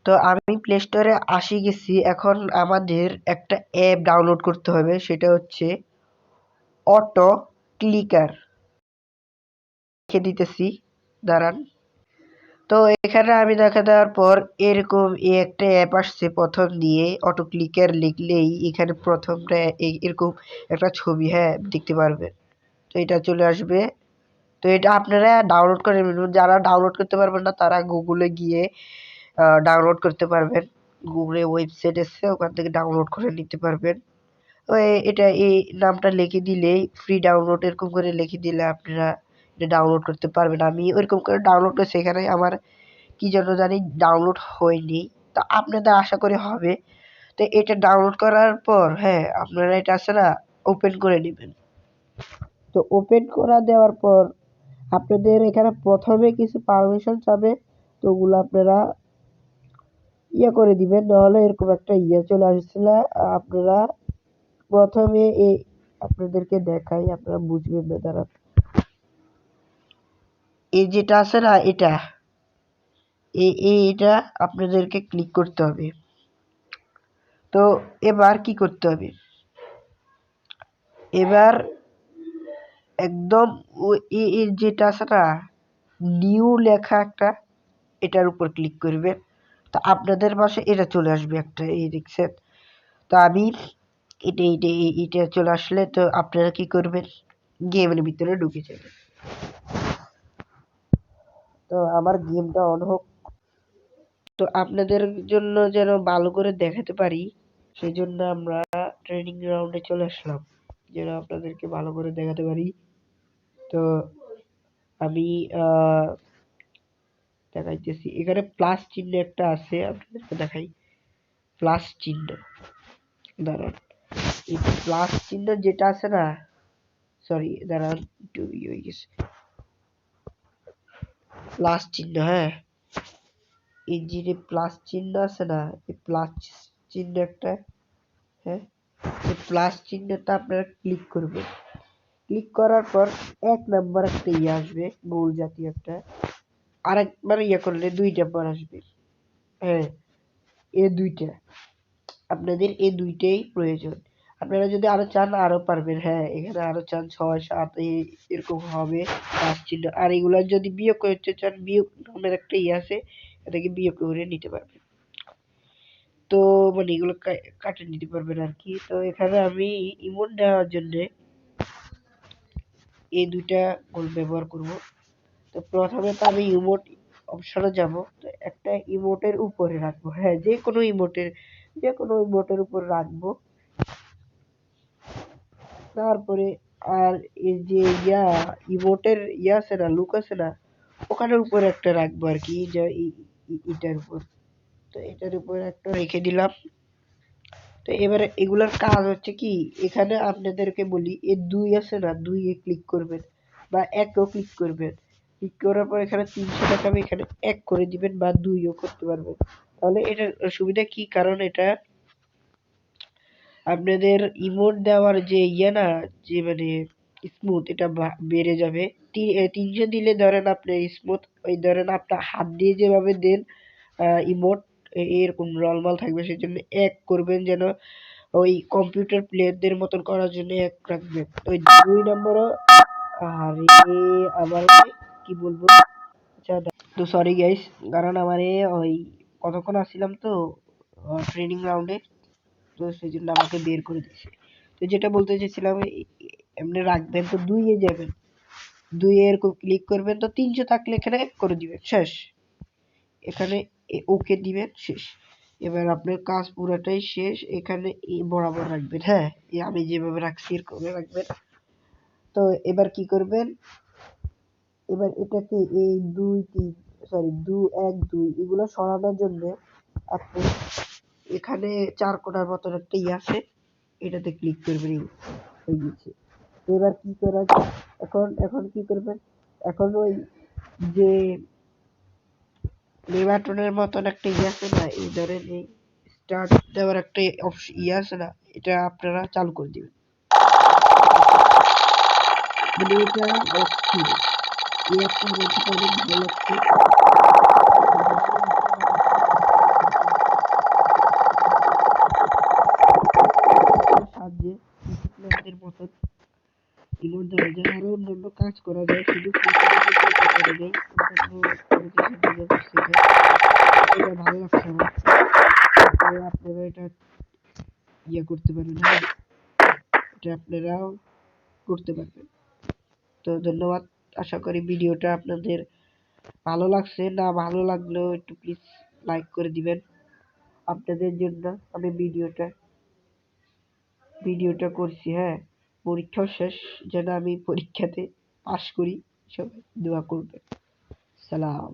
তো আমি প্লে স্টোরে আসি গেছি। এখন আমাদের একটা অ্যাপ ডাউনলোড করতে হবে, সেটা হচ্ছে অটো ক্লিকার। লিখে দিতেছি, দাঁড়ান। তো এখানে আমি দেখা দেওয়ার পর এরকম একটা অ্যাপ আসছে প্রথম দিয়ে। অটো ক্লিকার লিখলেই এখানে প্রথমটা এরকম একটা ছবি, হ্যাঁ, দেখতে পারবেন। তো এটা চলে আসবে। তো এটা আপনারা ডাউনলোড করে নেবেন। যারা ডাউনলোড করতে পারবেন না তারা গুগলে গিয়ে ডাউনলোড করতে পারবেন। গুগলে ওয়েবসাইট আছে, ওখান থেকে ডাউনলোড করে নিতে পারবেন। তো এটা এই নামটা লিখে দিলেই ফ্রি ডাউনলোড এরকম করে লিখে দিলে আপনারা এটা ডাউনলোড করতে পারবেন। আমি ওইরকম করে ডাউনলোড করছি, এখানে আমার কি জন্য জানি ডাউনলোড হয়নি। তো আপনাদের আশা করি হবে। তো এটা ডাউনলোড করার পর, হ্যাঁ, আপনারা এটা আছে না, ওপেন করে নেবেন। তো ওপেন করা দেওয়ার পর আপনাদের এখানে প্রথমে কিছু পারমিশন চাবে। তো ওগুলো আপনারা করে দিবেন, নাহলে এরকম একটা চলে আসছিল। আপনারা প্রথমে আপনাদেরকে দেখাই, আপনারা বুঝবেন না। তারা এই যেটা আছে না, এটা আপনাদেরকে ক্লিক করতে হবে। তো এবার কি করতে হবে, এবার একদম যেটা আছে না, নিউ লেখা একটা, এটার উপর ক্লিক করবেন। তো আপনাদের পাশে এটা চলে আসবে একটা, এই দেখছেন। তো আমি এটা চলে আসলে তো আপনারা কি করবেন, গেমের ভিতরে ঢুকে যাবেন। তো আমার গেমটা অন হোক। তো আপনাদের জন্য যেন ভালো করে দেখাতে পারি, সেই জন্য আমরা ট্রেনিং গ্রাউন্ডে চলে আসলাম, যেন আপনাদেরকে ভালো করে দেখাতে পারি। তো আমি দেখাইতেছি। এখানে প্লাস চিহ্ন একটা আছে, আপনাদেরকে দেখাই। প্লাস চিহ্ন, দাঁড়ান। এই প্লাস চিহ্ন যেটা আছে না, সরি দাঁড়ান, একটু হয়ে গেছে। প্লাস চিহ্ন, হ্যাঁ, এই যে প্লাস চিহ্ন আছে না, এই প্লাস চিহ্ন একটা, হ্যাঁ, এই প্লাস চিহ্নটা আপনারা ক্লিক করবেন। ক্লিক করার পর 1 নাম্বার একটা আসবে, গোল জাতীয় একটা। আরেকবার করলে 2 নাম্বার আসবে, হ্যাঁ, এই দুইটা। আপনাদের এই দুইটাই প্রয়োজন। আপনারা যদি আরো চান আরো পারবেন, হ্যাঁ, এখানে আরো চান 6 7 এরকম হবে প্লাস চিহ্ন। আর এগুলা যদি বিয়োগ করতে চান, বিয়োগ নামের একটা আছে, এটাকে বিয়োগ করে নিতে পারবেন। তো মানে এগুলো কাটে নিতে পারবেন আর কি। তো এখানে আমি ইমোট দেওয়ার জন্য এই দুইটা গোল ব্যবহার করব। তো প্রথমে তো আমি ইমোট অপশনে যাব। তো একটা ইমোটের উপরে রাখবো, হ্যাঁ, যে কোনো ইমোটের উপর রাখবো। তারপরে আর এই যে ইমোটের আছে না, লুক আছে না, ওখানের উপরে একটা রাখবো আর কি, যে এটার উপর। তো এটার উপর একটা রেখে দিলাম। তো এবারে এগুলার কাজ হচ্ছে কি, এখানে আপনাদেরকে বলি, এই 2 আছে না, 2 এ ক্লিক করবেন বা 1 এও ক্লিক করবেন। ক্লিক করার পর এখানে 300 টাকা এখানে 1 করে দিবেন বা 2 ও করতে পারবেন। তাহলে এটার সুবিধা কি, কারণ এটা আপনাদের ইমোট দেওয়ার যে না, যে মানে স্মুথ, এটা বেড়ে যাবে। 300 দিলে ধরেন আপনার স্মুথ, ওই ধরেন আপনার হাত দিয়ে যেভাবে দেন ইমোট, এরকম নরমাল থাকবে। সেই জন্য 1 করবেন, যেন ওই কম্পিউটার প্লেয়ারদের মতন করার জন্য 1 রাখবেন। ওই 2 নম্বরও, আরে আমার কি বলবো, আচ্ছা তো সরি গাইস, কারণ আমারে ওই কতক্ষণ আসছিলাম তো ট্রেনিং রাউন্ডে, তো সেই জন্য আমাকে বের করে দিয়েছে। তো যেটা বলতে চাইছিলাম, এমনি রাখবেন। তো 2 এ যাবেন, 2 এরকম ক্লিক করবেন। তো 300 থাকলে এখানে 1 করে দিবেন, শেষ। এখানে ওকে দিবেন, শেষ। এবার আপনার কাজ পুরাটাই শেষ। এখানে বরাবর রাখবেন, হ্যাঁ, আমি যেভাবে রাখছি এরকম রাখবেন। তো এবার কি করবেন, এবার এটাকে এই 2 3 সরি 2 1 2 এগুলো সরানোর জন্য আপনি এখানে 4 কোণার মতন একটা আছে, এটাতে ক্লিক করবেন। হয়ে গেছে। এবার কি করা যায়, এখন কি করবেন, এখন ওই যে প্লে বাটনের মতন একটা আছে না, এই ধরেন এই স্টার্ট দেওয়ার একটা আছে না, এটা আপনারা চালু করে দিবেন। মানে এটা এই একটা অনেক ভালো লাগছে। অন্যান্য কাজ করা যায়, শুধু করে দেয় এটা ভালো লাগছে আমার। আপনারা এটা করতে পারেন, হ্যাঁ, এটা আপনারাও করতে পারবেন। তো ধন্যবাদ, আশা করি ভিডিওটা আপনাদের ভালো লাগছে। না ভালো লাগলেও একটু প্লিজ লাইক করে দিবেন। আপনাদের জন্য আমি ভিডিওটা করছি, হ্যাঁ। পরীক্ষাও শেষ, যেন আমি পরীক্ষাতে পাস করি, সবাই দোয়া করবেন। সালাম।